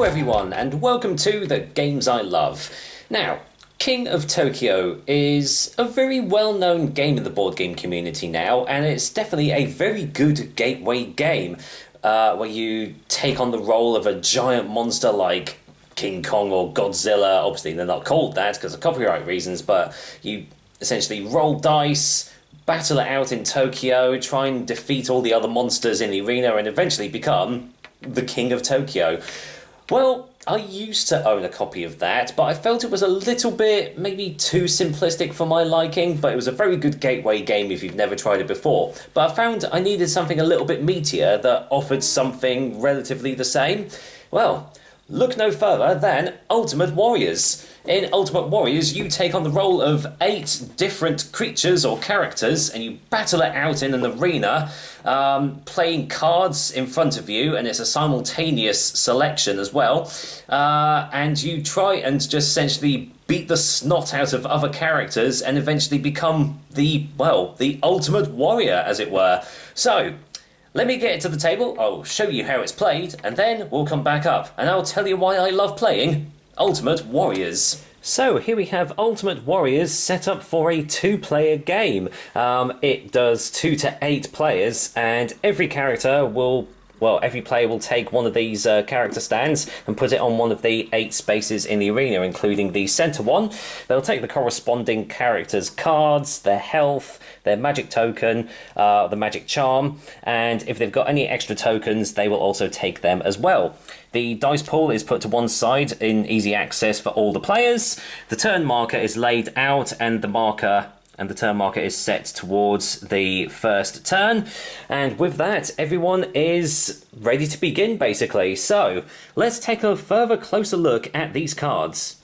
everyone, and welcome to the Games I Love. Now, King of Tokyo is a very well-known game in the board game community now, and it's definitely a very good gateway game, where you take on the role of a giant monster like King Kong or Godzilla. Obviously, they're not called that because of copyright reasons, but you essentially roll dice, battle it out in Tokyo, try and defeat all the other monsters in the arena, and eventually become the King of Tokyo. Well, I used to own a copy of that, but I felt it was a little bit maybe too simplistic for my liking, but it was a very good gateway game if you've never tried it before. But I found I needed something a little bit meatier that offered something relatively the same. Well, look no further than Ultimate Warriorz. In Ultimate Warriorz, you take on the role of 8 different creatures or characters, and you battle it out in an arena, playing cards in front of you, and it's a simultaneous selection as well. And you try and just essentially beat the snot out of other characters and eventually become the ultimate warrior, as it were. So, let me get it to the table, I'll show you how it's played, and then we'll come back up, and I'll tell you why I love playing Ultimate Warriorz. So here we have Ultimate Warriorz set up for a 2-player game. It does 2 to 8 players, and every character will... Well, every player will take one of these character stands and put it on one of the 8 spaces in the arena, including the centre one. They'll take the corresponding characters' cards, their health, their magic token, the magic charm, and if they've got any extra tokens, they will also take them as well. The dice pool is put to one side in easy access for all the players. The turn marker is laid out, and the turn marker is set towards the first turn. And with that, everyone is ready to begin, basically. So, let's take a closer look at these cards.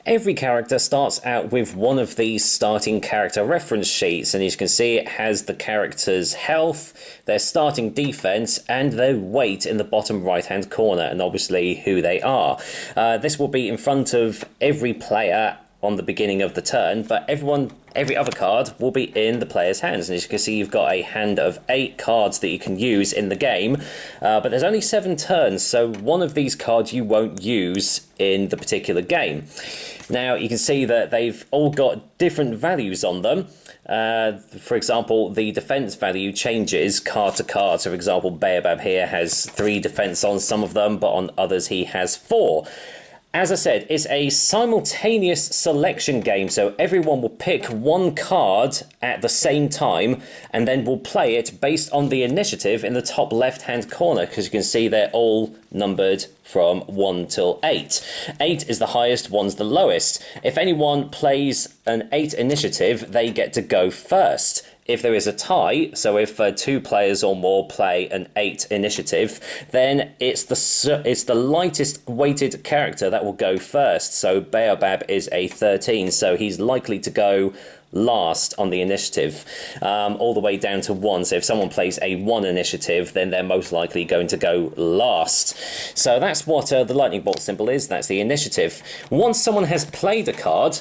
Every character starts out with one of these starting character reference sheets, and as you can see, it has the character's health, their starting defense, and their weight in the bottom right-hand corner, and obviously who they are. This will be in front of every player on the beginning of the turn, but every other card will be in the player's hands. And as you can see, you've got a hand of 8 cards that you can use in the game, but there's only 7 turns, so one of these cards you won't use in the particular game. Now, you can see that they've all got different values on them. For example, the defense value changes card to card. So, for example, Baobab here has 3 defense on some of them, but on others he has 4. As I said, it's a simultaneous selection game, so everyone will pick one card at the same time and then will play it based on the initiative in the top left-hand corner, because you can see they're all numbered from 1 till 8. 8 is the highest, 1's the lowest. If anyone plays an 8 initiative, they get to go first. If there is a tie, so if 2 players or more play an 8 initiative, then it's the lightest weighted character that will go first. So Baobab is a 13, so he's likely to go last on the initiative, all the way down to 1. So if someone plays a 1 initiative, then they're most likely going to go last. So that's what the lightning bolt symbol is. That's the initiative. Once someone has played a card,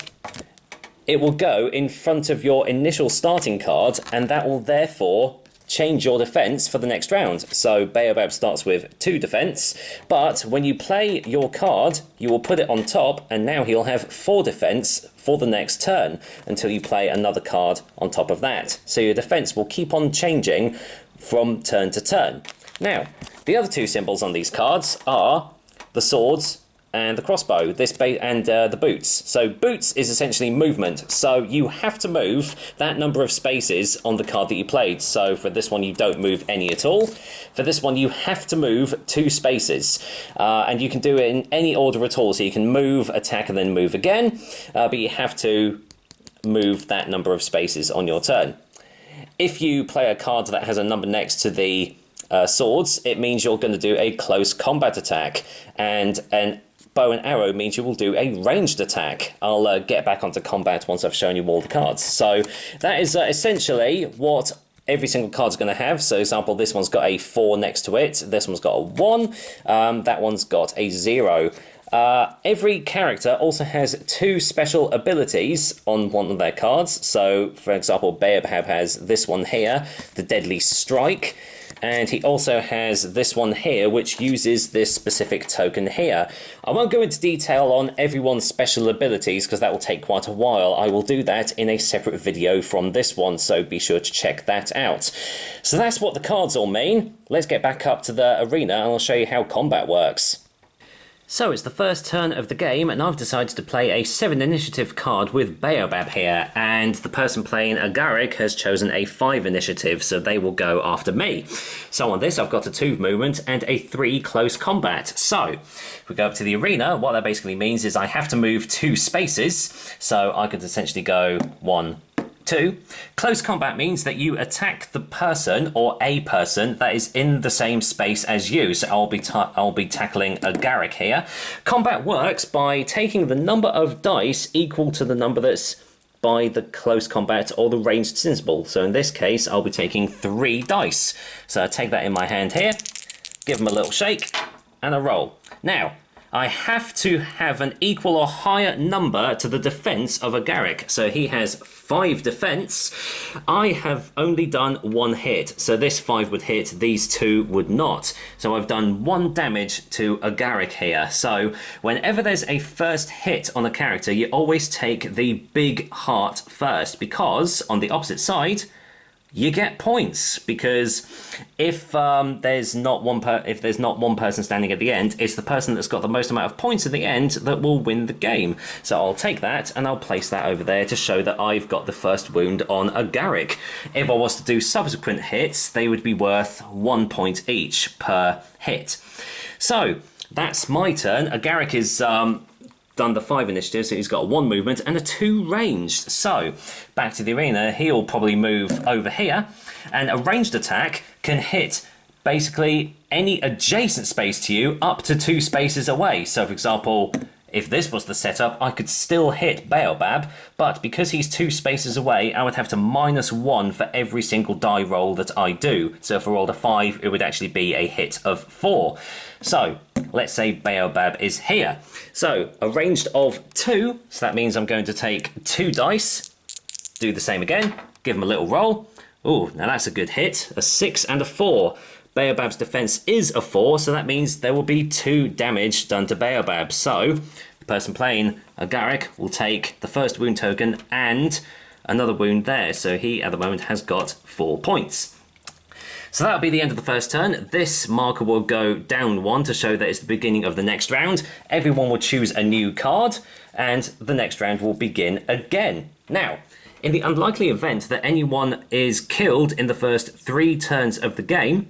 it will go in front of your initial starting card, and that will therefore change your defense for the next round. So Baobab starts with 2 defense, but when you play your card, you will put it on top, and now he'll have 4 defense for the next turn until you play another card on top of that. So your defense will keep on changing from turn to turn. Now, the other 2 symbols on these cards are the swords and the crossbow, and the boots. So boots is essentially movement, so you have to move that number of spaces on the card that you played. So for this one you don't move any at all. For this one you have to move 2 spaces, and you can do it in any order at all. So you can move, attack, and then move again, but you have to move that number of spaces on your turn. If you play a card that has a number next to the swords, it means you're going to do a close combat attack, and an bow and arrow means you will do a ranged attack. I'll get back onto combat once I've shown you all the cards. So that is essentially what every single card's going to have. So, for example, this one's got a 4 next to it. This one's got a 1. That one's got a 0. Every character also has 2 special abilities on one of their cards. So, for example, Baobab has this one here, the Deadly Strike. And he also has this one here, which uses this specific token here. I won't go into detail on everyone's special abilities, because that will take quite a while. I will do that in a separate video from this one, so be sure to check that out. So that's what the cards all mean. Let's get back up to the arena, and I'll show you how combat works. So it's the first turn of the game, and I've decided to play a 7 initiative card with Baobab here, and the person playing Agaric has chosen a 5 initiative, so they will go after me. So on this, I've got a 2 movement and a 3 close combat. So if we go up to the arena, what that basically means is I have to move 2 spaces, so I could essentially go 1, 2. Close combat means that you attack the person or a person that is in the same space as you. So I'll be tackling Agaric here. Combat works by taking the number of dice equal to the number that's by the close combat or the ranged symbol. So in this case, I'll be taking 3 dice. So I take that in my hand here, give them a little shake, and a roll. Now, I have to have an equal or higher number to the defense of Agaric. So he has 5 defense. I have only done 1 hit. So this 5 would hit, these 2 would not. So I've done 1 damage to Agaric here. So whenever there's a first hit on a character, you always take the big heart first, because on the opposite side, you get points, because if there's not one person standing at the end, it's the person that's got the most amount of points at the end that will win the game. So I'll take that and I'll place that over there to show that I've got the first wound on Agaric. If I was to do subsequent hits, they would be worth 1 point each per hit. So that's my turn. Agaric is done the 5 initiative, so he's got 1 movement and a 2 ranged. So back to the arena, he'll probably move over here, and a ranged attack can hit basically any adjacent space to you up to 2 spaces away. So for example, if this was the setup, I could still hit Baobab, but because he's 2 spaces away, I would have to -1 for every single die roll that I do. So if I rolled a 5, it would actually be a hit of 4. So let's say Baobab is here. So a ranged of 2, so that means I'm going to take 2 dice, do the same again, give him a little roll. Ooh, now that's a good hit, a 6 and a 4. Baobab's defense is a 4, so that means there will be 2 damage done to Baobab. So the person playing Agaric will take the first wound token and another wound there. So he at the moment has got 4 points. So that'll be the end of the first turn. This marker will go down 1 to show that it's the beginning of the next round. Everyone will choose a new card, and the next round will begin again. Now, in the unlikely event that anyone is killed in the first 3 turns of the game,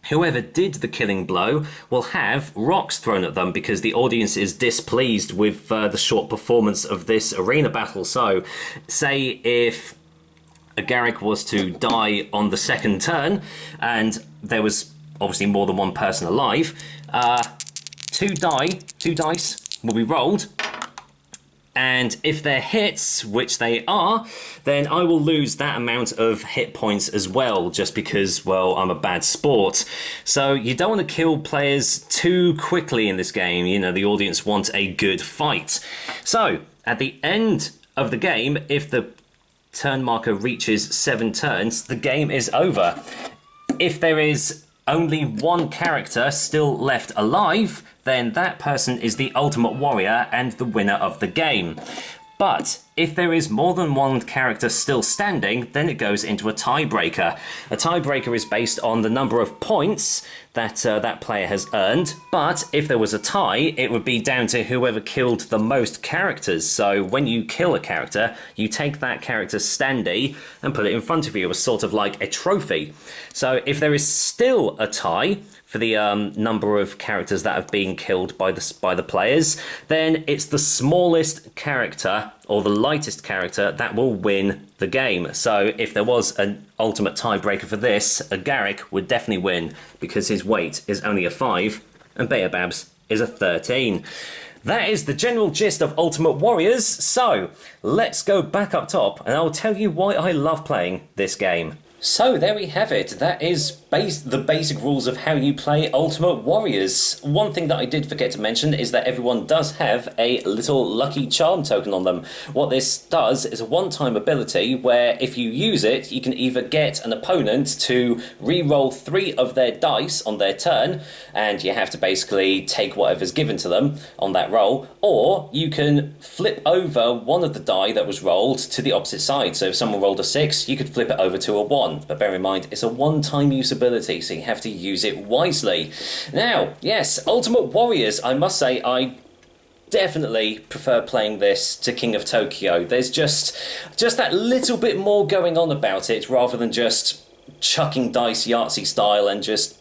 whoever did the killing blow will have rocks thrown at them, because the audience is displeased with the short performance of this arena battle. So, say if Agaric was to die on the second turn, and there was obviously more than 1 person alive, 2 dice will be rolled, and if they're hits, which they are, then I will lose that amount of hit points as well, just because, well, I'm a bad sport. So you don't want to kill players too quickly in this game. You know, the audience want a good fight. So at the end of the game, if the turn marker reaches 7 turns, the game is over. If there is only 1 character still left alive, then that person is the ultimate warrior and the winner of the game. But if there is more than 1 character still standing, then it goes into a tiebreaker. A tiebreaker is based on the number of points that that player has earned, but if there was a tie, it would be down to whoever killed the most characters. So when you kill a character, you take that character's standee and put it in front of you as sort of like a trophy. So if there is still a tie for the number of characters that have been killed by the players, then it's the smallest character or the lightest character that will win the game. So if there was an ultimate tiebreaker for this, Agaric would definitely win, because his weight is only a 5 and Baobab's is a 13. That is the general gist of Ultimate Warriors. So let's go back up top and I'll tell you why I love playing this game. So there we have it. That is the basic rules of how you play Ultimate Warriors. One thing that I did forget to mention is that everyone does have a little lucky charm token on them. What this does is a one-time ability where if you use it, you can either get an opponent to re-roll 3 of their dice on their turn, and you have to basically take whatever's given to them on that roll, or you can flip over one of the die that was rolled to the opposite side. So if someone rolled a 6, you could flip it over to a 1. But bear in mind, it's a one-time use ability, so you have to use it wisely. Now, yes, Ultimate Warriors, I must say, I definitely prefer playing this to King of Tokyo. There's just that little bit more going on about it, rather than just chucking dice Yahtzee style and just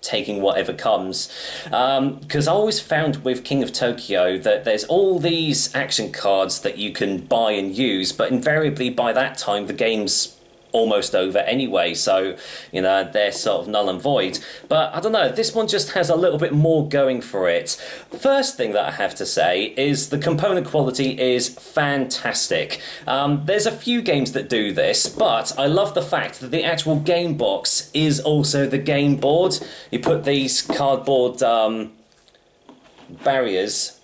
taking whatever comes. Because I always found with King of Tokyo that there's all these action cards that you can buy and use, but invariably by that time the game's almost over anyway, so you know they're sort of null and void. But I don't know, this one just has a little bit more going for it. First thing that I have to say is the component quality is fantastic. There's a few games that do this, but I love the fact that the actual game box is also the game board. You put these cardboard barriers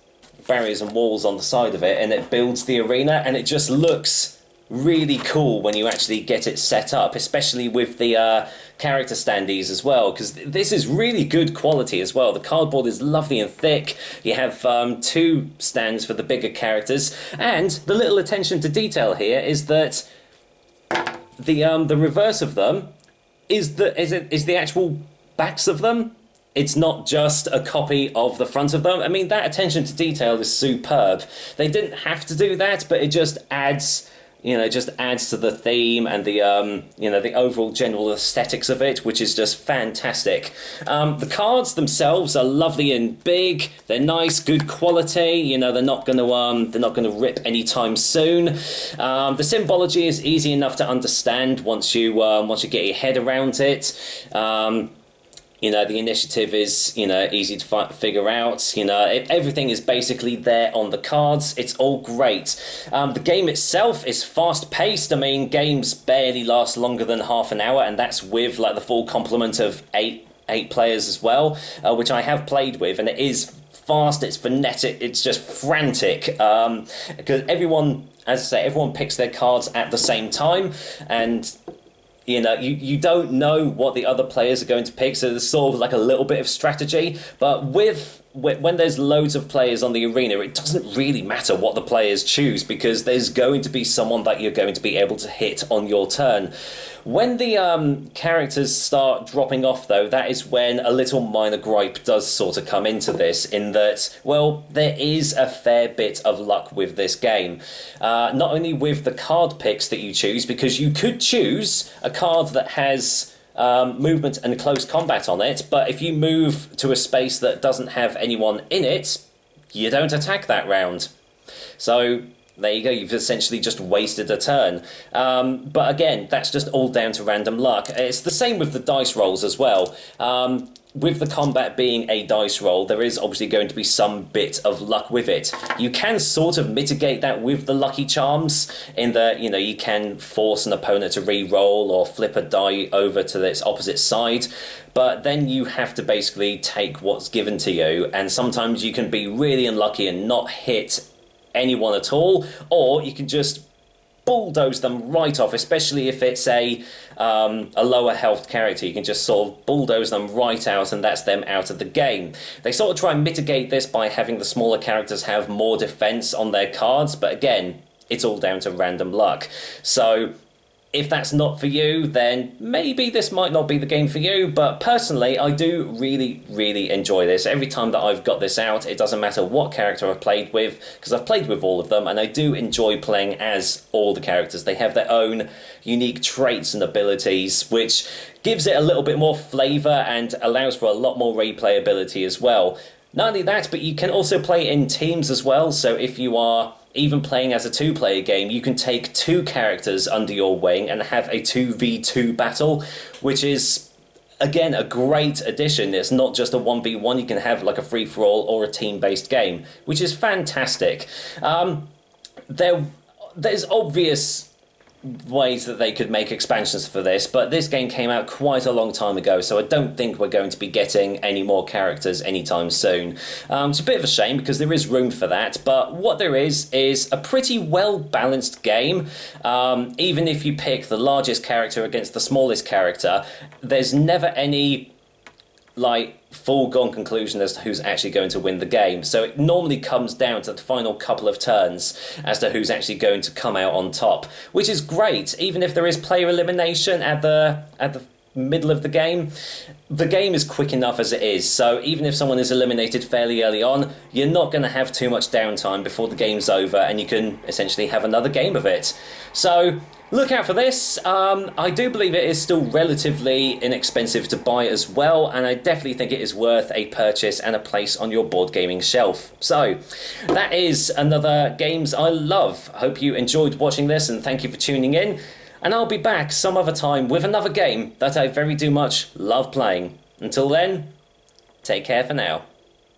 and walls on the side of it, and it builds the arena, and it just looks really cool when you actually get it set up, especially with the character standees as well, because this is really good quality as well. The cardboard is lovely and thick. You have 2 stands for the bigger characters, and the little attention to detail here is that the reverse of them is the actual backs of them. It's not just a copy of the front of them. I mean, that attention to detail is superb. They didn't have to do that, but it just adds to the theme and the the overall general aesthetics of it, which is just fantastic. The cards themselves are lovely and big. They're nice, good quality. You know, they're not going to rip anytime soon. The symbology is easy enough to understand once you get your head around it. The initiative is, easy to figure out. Everything is basically there on the cards. It's all great. The game itself is fast-paced. I mean, games barely last longer than half an hour, and that's with like the full complement of eight players as well, which I have played with, and it is fast, it's frenetic, it's just frantic. Because everyone picks their cards at the same time, and you don't know what the other players are going to pick, so there's sort of like a little bit of strategy. But when there's loads of players on the arena, it doesn't really matter what the players choose, because there's going to be someone that you're going to be able to hit on your turn. When the characters start dropping off, though, that is when a little minor gripe does sort of come into this, in that, well, there is a fair bit of luck with this game. Not only with the card picks that you choose, because you could choose a card that has movement and close combat on it, but if you move to a space that doesn't have anyone in it, you don't attack that round. So there you go, you've essentially just wasted a turn. But again, that's just all down to random luck. It's the same with the dice rolls as well. With the combat being a dice roll, there is obviously going to be some bit of luck with it. You can sort of mitigate that with the lucky charms, in that, you can force an opponent to re-roll or flip a die over to its opposite side, but then you have to basically take what's given to you, and sometimes you can be really unlucky and not hit anyone at all, or you can just bulldoze them right off, especially if it's a lower health character. You can just sort of bulldoze them right out, and that's them out of the game. They sort of try and mitigate this by having the smaller characters have more defense on their cards, but again, it's all down to random luck. So if that's not for you, then maybe this might not be the game for you, but personally, I do really, really enjoy this. Every time that I've got this out, it doesn't matter what character I've played with, because I've played with all of them, and I do enjoy playing as all the characters. They have their own unique traits and abilities, which gives it a little bit more flavour and allows for a lot more replayability as well. Not only that, but you can also play in teams as well, so if you are even playing as a 2-player game, you can take 2 characters under your wing and have a 2v2 battle, which is, again, a great addition. It's not just a 1v1, you can have like a free-for-all or a team-based game, which is fantastic. There's obvious ways that they could make expansions for this, but this game came out quite a long time ago, so I don't think we're going to be getting any more characters anytime soon. It's a bit of a shame because there is room for that, but what there is a pretty well balanced game. Even if you pick the largest character against the smallest character, there's never any like foregone conclusion as to who's actually going to win the game. So it normally comes down to the final couple of turns as to who's actually going to come out on top, which is great. Even if there is player elimination at the middle of the game is quick enough as it is. So even if someone is eliminated fairly early on, you're not going to have too much downtime before the game's over, and you can essentially have another game of it. So look out for this. I do believe it is still relatively inexpensive to buy as well, and I definitely think it is worth a purchase and a place on your board gaming shelf. So that is another Games I Love. I hope you enjoyed watching this, and thank you for tuning in. And I'll be back some other time with another game that I very much love playing. Until then, take care for now.